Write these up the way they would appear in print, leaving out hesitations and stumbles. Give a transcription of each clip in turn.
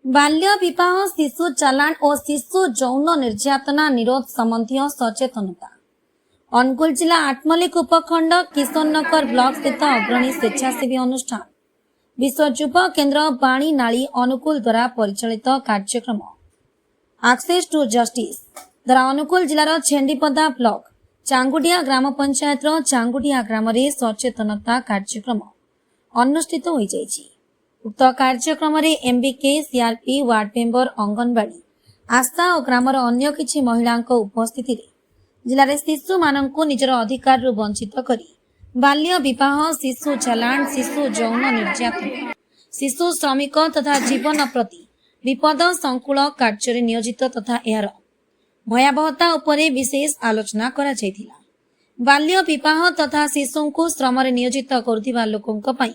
बाल्य विवाह शिशु चालाण और शिशु यौन निर्यातना निरोध संबंधी सचेतनता। अनुगुल जिला आठमल्लिक उपखंड किशोरनगर ब्लॉक स्थित अग्रणी स्वेच्छासेवी अनुष्ठान विश्व युवा केन्द्र बाणी नाली अनुकूल द्वारा परिचालित कार्यक्रम एक्सेस टू जस्टिस द्वारा अनुकूल जिलार छेंडीपदा ब्लॉक चांगुडिया ग्राम पंचायत चांगुडिया ग्राम रे सचेतनता कार्यक्रम अनुष्ठित हो जायछि। उक्त कार्यक्रम रे MBK CRP ward member anganwadi ASHA और ग्रामर अन्य किछि महिलांक उपस्थिति रे जिले शिशु मानक निजर अधिकार रु वंचित करी बाल्य विवाह शिशु चालाण शिशु यौन निर्यातना शिशु श्रमिक तथा जीवन प्रति विपद संकुल कार्य नियोजित तथा यार भयावहता उपरे विशेष आलोचना करा जायथिला। बाल्य विवाह तथा शिशु को श्रम रे नियोजित करुथिबा लोकंक पई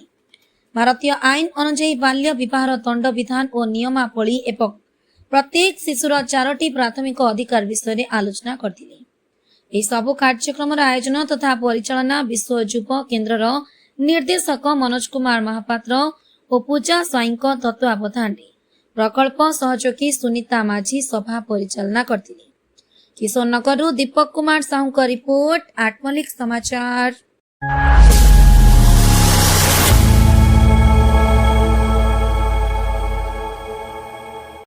भारतीय आईन अनुଯାୟୀ बाल्य विवाहर दंड विधान और नियमावली एवं प्रत्येक शिशुर 4टी प्राथमिक अधिकार विषय में आलोचना करथिले। एही सबु कार्यक्रम आयोजन तथा परिचालना विश्व युवा केन्द्र निर्देशक मनोज कुमार महापात्र और पूजा स्वाईं तत्वावधान प्रकल्प सहयोगी सुनीता माझी सभा परिचालना करथिले। किशोरनगर दीपक कुमार साहू का रिपोर्ट आठमल्लिक समाचार।